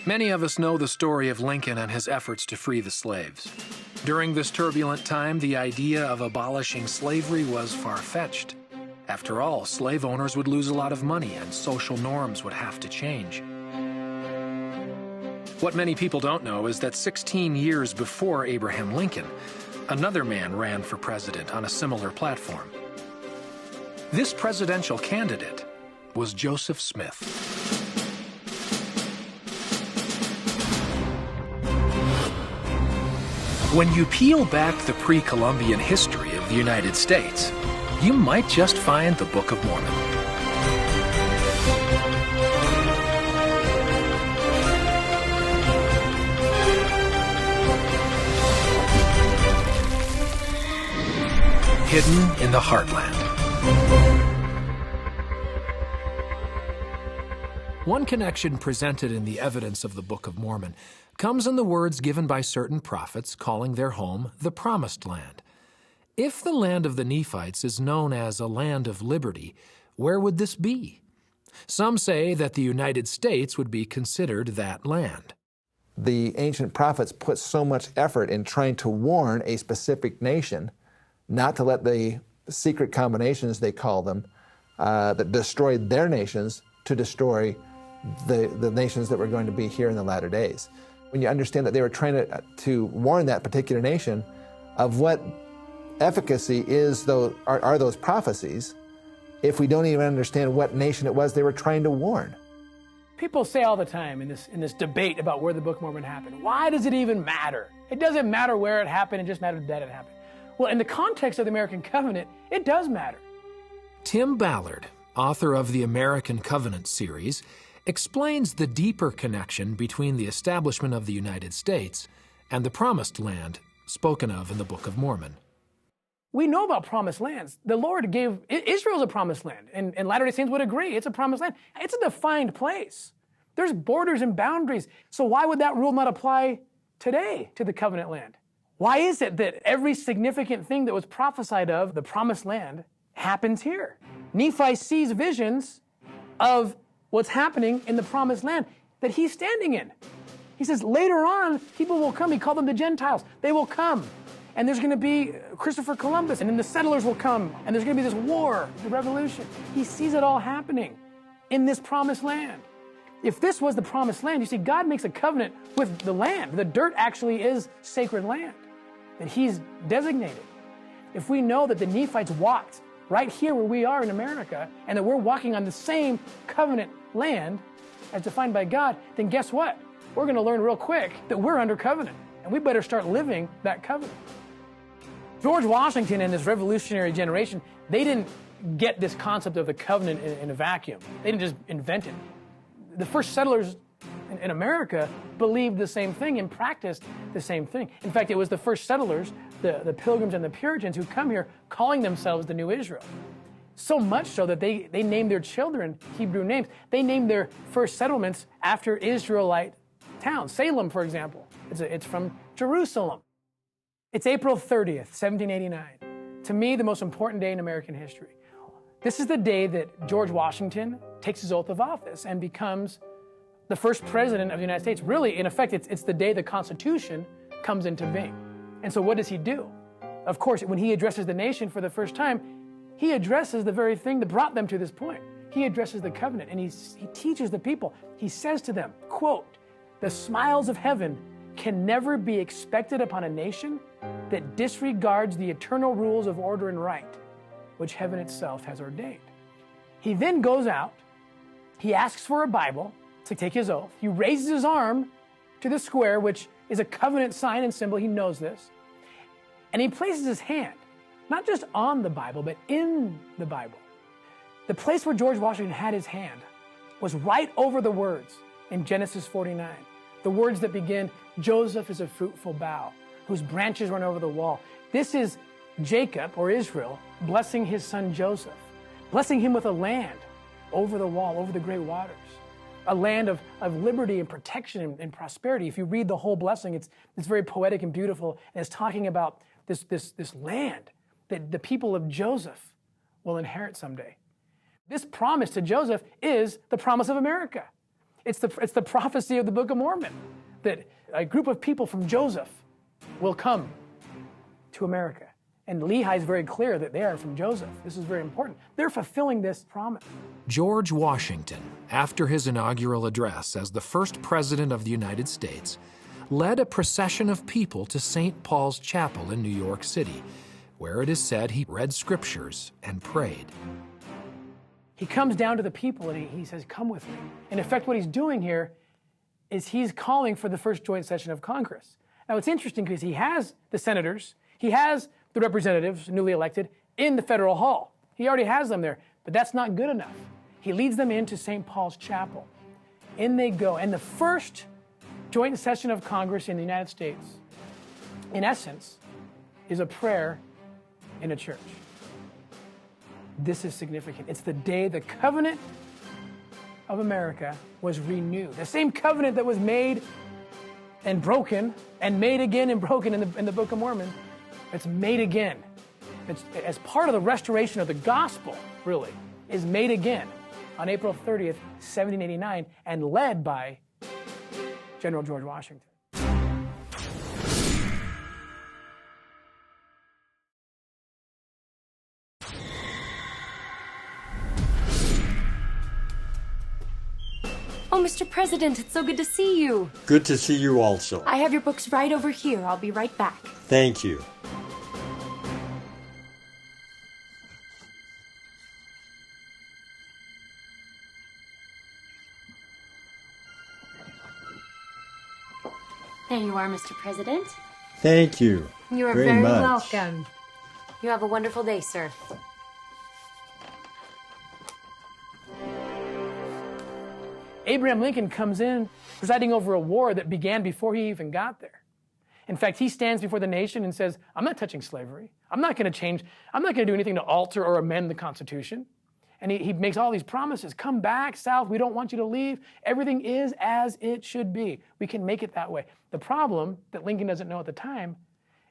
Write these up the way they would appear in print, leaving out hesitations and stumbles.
Many of us know the story of Lincoln and his efforts to free the slaves. During this turbulent time, the idea of abolishing slavery was far-fetched. After all, slave owners would lose a lot of money and social norms would have to change. What many people don't know is that 16 years before Abraham Lincoln, another man ran for president on a similar platform. This presidential candidate was Joseph Smith. When you peel back the pre-Columbian history of the United States, you might just find the Book of Mormon. Hidden in the Heartland. One connection presented in the evidence of the Book of Mormon comes in the words given by certain prophets calling their home the Promised Land. If the land of the Nephites is known as a land of liberty, where would this be? Some say that the United States would be considered that land. The ancient prophets put so much effort in trying to warn a specific nation not to let the secret combinations, they call them, that destroyed their nations, to destroy the nations that were going to be here in the latter days. When you understand that they were trying to warn that particular nation of what efficacy are those prophecies, if we don't even understand what nation it was they were trying to warn. People say all the time in this debate about where the Book of Mormon happened, why does it even matter? It doesn't matter where it happened, it just matters that it happened. Well, in the context of the American Covenant, it does matter. Tim Ballard, author of the American Covenant series, explains the deeper connection between the establishment of the United States and the Promised Land spoken of in the Book of Mormon. We know about promised lands. The Lord gave Israel's a promised land, and Latter-day Saints would agree it's a promised land. It's a defined place. There's borders and boundaries. So why would that rule not apply today to the covenant land? Why is it that every significant thing that was prophesied of the promised land happens here? Nephi sees visions of what's happening in the promised land that he's standing in. He says later on, people will come. He called them the Gentiles. They will come. And there's going to be Christopher Columbus, and then the settlers will come, and there's going to be this war, the revolution. He sees it all happening in this promised land. If this was the promised land, you see, God makes a covenant with the land. The dirt actually is sacred land that he's designated. If we know that the Nephites walked right here where we are in America, and that we're walking on the same covenant land as defined by God, then guess what? We're going to learn real quick that we're under covenant, and we better start living that covenant. George Washington and this revolutionary generation, they didn't get this concept of the covenant in a vacuum. They didn't just invent it. The first settlers in America believed the same thing and practiced the same thing. In fact, it was the first settlers, the Pilgrims and the Puritans, who come here calling themselves the New Israel. So much so that they named their children Hebrew names. They named their first settlements after Israelite towns. Salem, for example, it's from Jerusalem. It's April 30th, 1789. To me, the most important day in American history. This is the day that George Washington takes his oath of office and becomes the first president of the United States. Really, in effect, it's the day the Constitution comes into being. And so what does he do? Of course, when he addresses the nation for the first time, he addresses the very thing that brought them to this point. He addresses the covenant, and he teaches the people. He says to them, quote, "The smiles of heaven can never be expected upon a nation that disregards the eternal rules of order and right, which heaven itself has ordained." He then goes out, he asks for a Bible to take his oath. He raises his arm to the square, which is a covenant sign and symbol. He knows this. And he places his hand, not just on the Bible, but in the Bible. The place where George Washington had his hand was right over the words in Genesis 49. The words that begin, "Joseph is a fruitful bough, whose branches run over the wall." This is Jacob, or Israel, blessing his son Joseph, blessing him with a land over the wall, over the great waters, a land of liberty and protection and prosperity. If you read the whole blessing, it's very poetic and beautiful, and it's talking about this land that the people of Joseph will inherit someday. This promise to Joseph is the promise of America. It's the prophecy of the Book of Mormon, that a group of people from Joseph will come to America. And Lehi is very clear that they are from Joseph. This is very important. They're fulfilling this promise. George Washington, after his inaugural address as the first president of the United States, led a procession of people to St. Paul's Chapel in New York City, where it is said he read scriptures and prayed. He comes down to the people and he says, come with me. In effect, what he's doing here is he's calling for the first joint session of Congress. Now, it's interesting because he has the senators, he has the representatives, newly elected, in the federal hall. He already has them there, but that's not good enough. He leads them into St. Paul's Chapel. In they go, and the first joint session of Congress in the United States, in essence, is a prayer in a church. This is significant. It's the day the covenant of America was renewed. The same covenant that was made and broken, and made again and broken in the Book of Mormon, it's made again. It's, as part of the restoration of the gospel, really, is made again on April 30th, 1789, and led by General George Washington. Oh, Mr. President, it's so good to see you. Good to see you also. I have your books right over here. I'll be right back. Thank you. There you are, Mr. President. Thank you. You are very very much. welcome. You have a wonderful day, sir. Abraham Lincoln comes in presiding over a war that began before he even got there. In fact, he stands before the nation and says, I'm not touching slavery. I'm not going to change. I'm not going to do anything to alter or amend the Constitution. And he makes all these promises. Come back, South. We don't want you to leave. Everything is as it should be. We can make it that way. The problem that Lincoln doesn't know at the time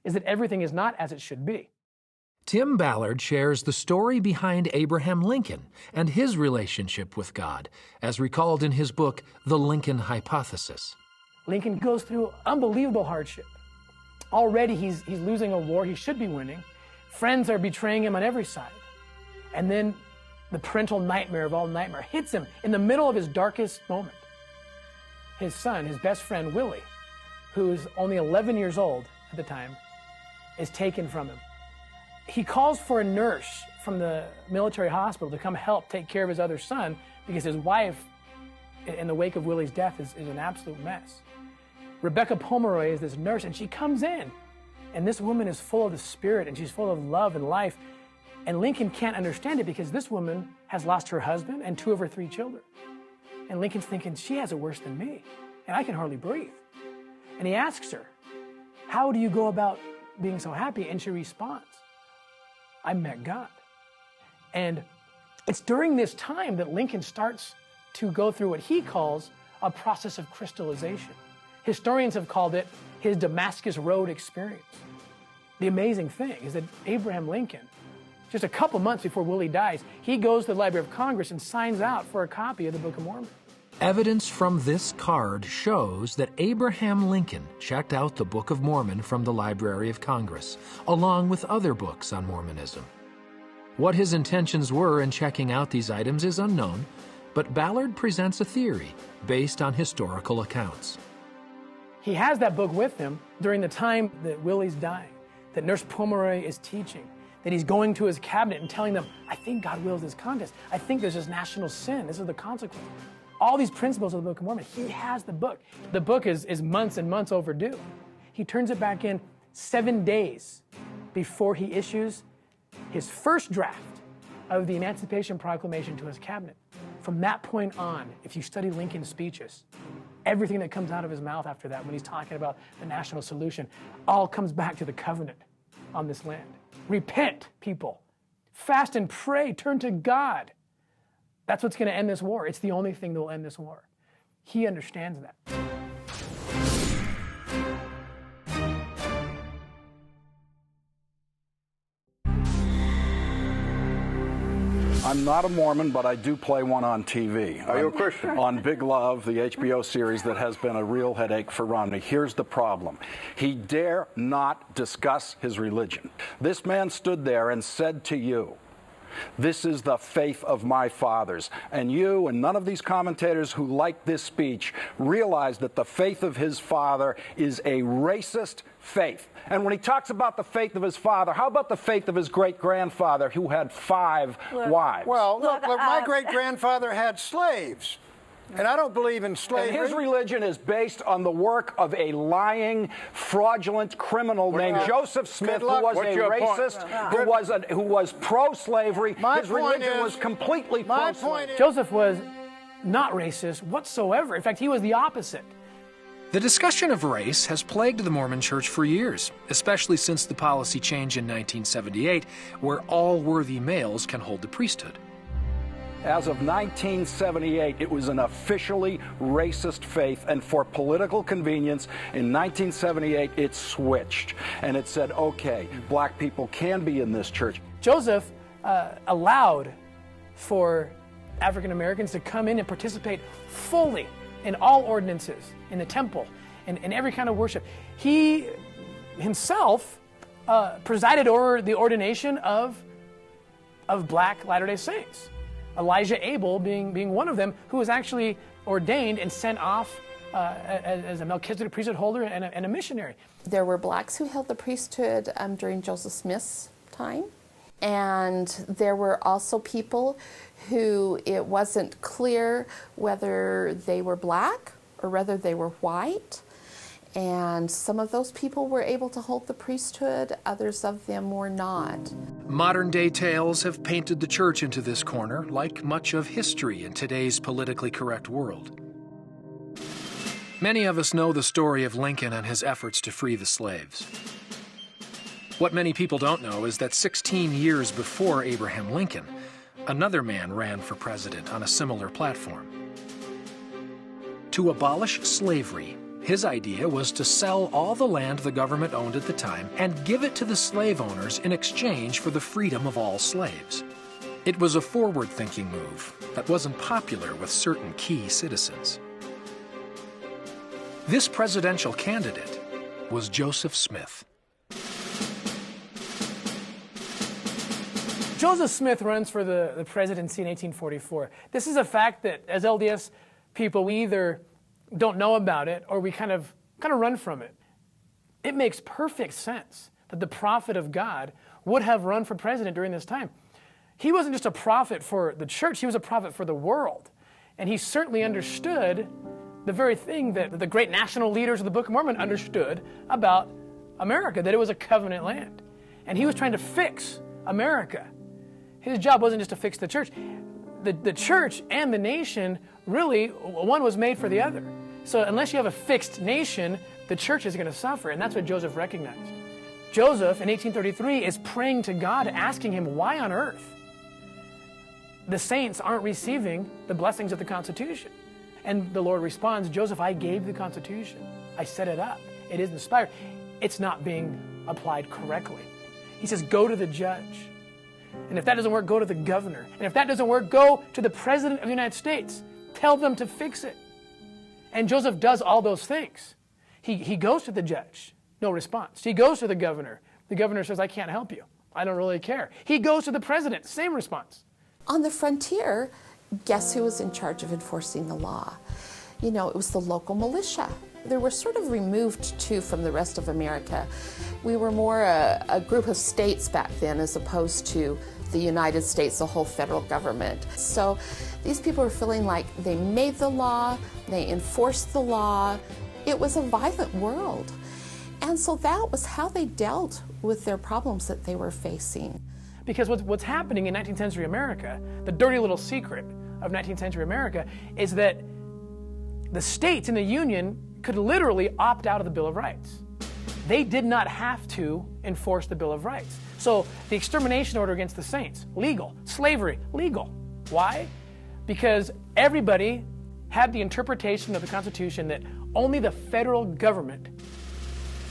is that everything is not as it should be. Tim Ballard shares the story behind Abraham Lincoln and his relationship with God, as recalled in his book, The Lincolnhypothesis. Lincoln goes through unbelievable hardship. Already he's losing a war he should be winning. Friends are betraying him on every side. And then the parental nightmare of all nightmare hits him in the middle of his darkest moment. His son, his best friend, Willie, who's only 11 years old at the time, is taken from him. He calls for a nurse from the military hospital to come help take care of his other son because his wife, in the wake of Willie's death, is an absolute mess. Rebecca Pomeroy is this nurse, and she comes in, and this woman is full of the Spirit, and she's full of love and life. And Lincoln can't understand it because this woman has lost her husband and 2 of her 3 children. And Lincoln's thinking, she has it worse than me, and I can hardly breathe. And he asks her, how do you go about being so happy? And she responds, I met God. And it's during this time that Lincoln starts to go through what he calls a process of crystallization. Historians have called it his Damascus Road experience. The amazing thing is that Abraham Lincoln, just a couple months before Willie dies, he goes to the Library of Congress and signs out for a copy of the Book of Mormon. Evidence from this card shows that Abraham Lincoln checked out the Book of Mormon from the Library of Congress, along with other books on Mormonism. What his intentions were in checking out these items is unknown, but Ballard presents a theory based on historical accounts. He has that book with him during the time that Willie's dying, that Nurse Pomeroy is teaching, that he's going to his cabinet and telling them, I think God wills this contest. I think there's this national sin. This is the consequence. All these principles of the Book of Mormon, he has the book. The book is months and months overdue. He turns it back in 7 days before he issues his first draft of the Emancipation Proclamation to his cabinet. From that point on, if you study Lincoln's speeches, everything that comes out of his mouth after that, when he's talking about the national solution, all comes back to the covenant on this land. Repent, people. Fast and pray. Turn to God. That's what's going to end this war. It's the only thing that will end this war. He understands that. I'm not a Mormon, but I do play one on TV. Are you a Christian? On Big Love, the HBO series that has been a real headache for Romney. Here's the problem. He dare not discuss his religion. This man stood there and said to you, "This is the faith of my fathers." And you and none of these commentators who like this speech realize that the faith of his father is a racist faith. And when he talks about the faith of his father, how about the faith of his great-grandfather who had 5 wives? Well, look, my great-grandfather had slaves. And I don't believe in slavery. And his religion is based on the work of a lying, fraudulent criminal named Joseph Smith, who was a racist, who was pro-slavery. His religion was completely pro-slavery. Joseph was not racist whatsoever. In fact, he was the opposite. The discussion of race has plagued the Mormon Church for years, especially since the policy change in 1978, where all worthy males can hold the priesthood. As of 1978, it was an officially racist faith, and for political convenience, in 1978, it switched, and it said, okay, black people can be in this church. Joseph allowed for African Americans to come in and participate fully in all ordinances, in the temple, in every kind of worship. He himself presided over the ordination of black Latter-day Saints. Elijah Abel being one of them, who was actually ordained and sent off as a Melchizedek priesthood holder and a missionary. There were blacks who held the priesthood during Joseph Smith's time. And there were also people who it wasn't clear whether they were black or whether they were white. And some of those people were able to hold the priesthood, others of them were not. Modern-day tales have painted the church into this corner, like much of history in today's politically correct world. Many of us know the story of Lincoln and his efforts to free the slaves. What many people don't know is that 16 years before Abraham Lincoln, another man ran for president on a similar platform. To abolish slavery, his idea was to sell all the land the government owned at the time and give it to the slave owners in exchange for the freedom of all slaves. It was a forward-thinking move that wasn't popular with certain key citizens. This presidential candidate was Joseph Smith. Joseph Smith runs for the presidency in 1844. This is a fact that, as LDS people, we either don't know about it or we kind of run from it. It makes perfect sense that the prophet of God would have run for president during this time. He wasn't just a prophet for the church, he was a prophet for the world. And he certainly understood the very thing that the great national leaders of the Book of Mormon understood about America, that it was a covenant land. And he was trying to fix America. His job wasn't just to fix the church. The church and the nation, really, one was made for the other. So unless you have a fixed nation, the church is going to suffer, and that's what Joseph recognized. Joseph, in 1833, is praying to God, asking him, why on earth the saints aren't receiving the blessings of the Constitution? And the Lord responds, Joseph, I gave the Constitution. I set it up. It is inspired. It's not being applied correctly. He says, go to the judge. And if that doesn't work, go to the governor. And if that doesn't work, go to the President of the United States. Tell them to fix it. And Joseph does all those things. He goes to the judge. No response. He goes to the governor. The governor says, I can't help you. I don't really care. He goes to the president. Same response. On the frontier, guess who was in charge of enforcing the law? You know, it was the local militia. They were sort of removed, too, from the rest of America. We were more a group of states back then as opposed to the United States, the whole federal government. So these people were feeling like they made the law, they enforced the law. It was a violent world. And so that was how they dealt with their problems that they were facing. Because what's happening in 19th century America, the dirty little secret of 19th century America, is that the states in the Union could literally opt out of the Bill of Rights. They did not have to enforce the Bill of Rights. So the extermination order against the saints, legal. Slavery, legal. Why? Because everybody had the interpretation of the Constitution that only the federal government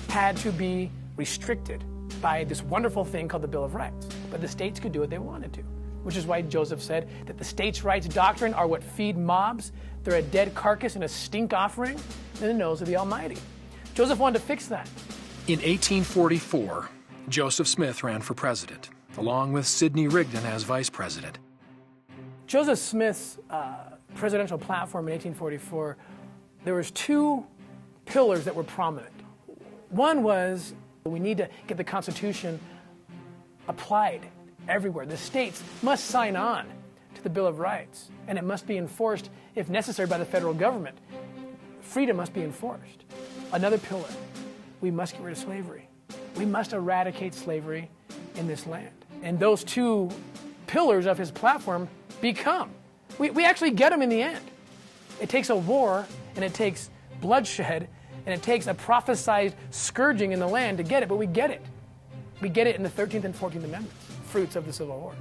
had to be restricted by this wonderful thing called the Bill of Rights. But the states could do what they wanted to. which is why Joseph said that the states' rights doctrine are what feed mobs. They're a dead carcass and a stink offering in the nose of the Almighty. Joseph wanted to fix that. In 1844, Joseph Smith ran for president, along with Sidney Rigdon as vice president. Joseph Smith's presidential platform in 1844, there was two pillars that were prominent. One was we need to get the Constitution applied everywhere. The states must sign on to the Bill of Rights, and it must be enforced, if necessary, by the federal government. Freedom must be enforced. Another pillar, we must get rid of slavery. We must eradicate slavery in this land. And those two pillars of his platform become. We actually get them in the end. It takes a war, and it takes bloodshed, and it takes a prophesied scourging in the land to get it, but we get it. We get it in the 13th and 14th Amendments, fruits of the Civil War.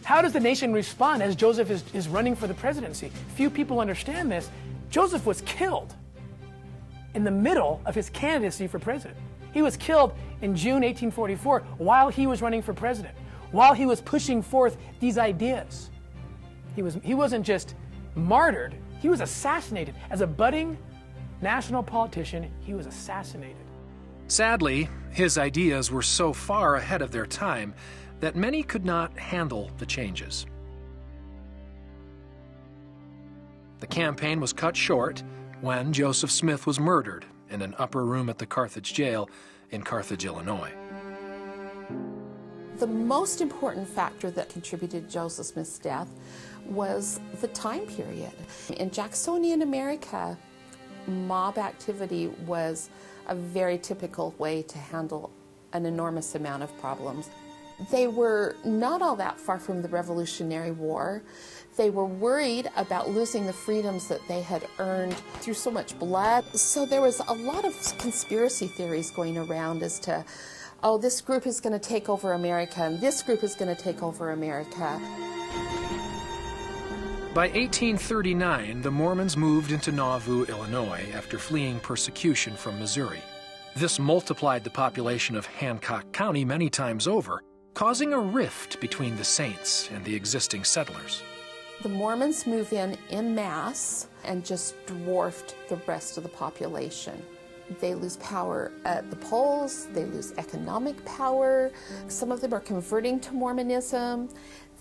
How does the nation respond as Joseph is running for the presidency? Few people understand this. Joseph was killed in the middle of his candidacy for president. He was killed in June 1844 while he was running for president, while he was pushing forth these ideas. He wasn't just martyred, he was assassinated. As a budding national politician, he was assassinated. Sadly, his ideas were so far ahead of their time that many could not handle the changes. The campaign was cut short when Joseph Smith was murdered in an upper room at the Carthage jail in Carthage, Illinois. The most important factor that contributed to Joseph Smith's death was the time period. In Jacksonian America, mob activity was a very typical way to handle an enormous amount of problems. They were not all that far from the Revolutionary War. They were worried about losing the freedoms that they had earned through so much blood. So there was a lot of conspiracy theories going around as to, oh, this group is going to take over America, and this group is going to take over America. By 1839, the Mormons moved into Nauvoo, Illinois, after fleeing persecution from Missouri. This multiplied the population of Hancock County many times over, causing a rift between the saints and the existing settlers. The Mormons move in masse and just dwarfed the rest of the population. They lose power at the polls, they lose economic power. Some of them are converting to Mormonism.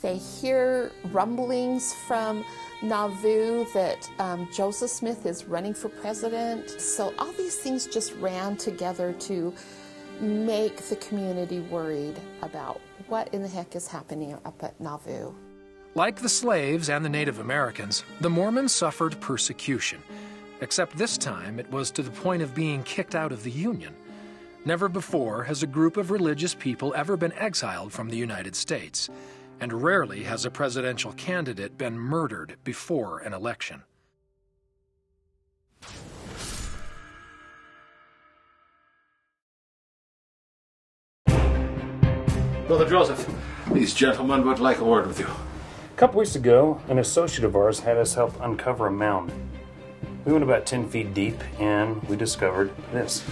They hear rumblings from Nauvoo that Joseph Smith is running for president. So all these things just ran together to make the community worried about what in the heck is happening up at Nauvoo. Like the slaves and the Native Americans, the Mormons suffered persecution, except this time it was to the point of being kicked out of the Union. Never before has a group of religious people ever been exiled from the United States, and rarely has a presidential candidate been murdered before an election. Brother Joseph, these gentlemen would like a word with you. A couple weeks ago, an associate of ours had us help uncover a mound. We went about 10 feet deep and we discovered this.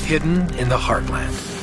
Hidden in the Heartland.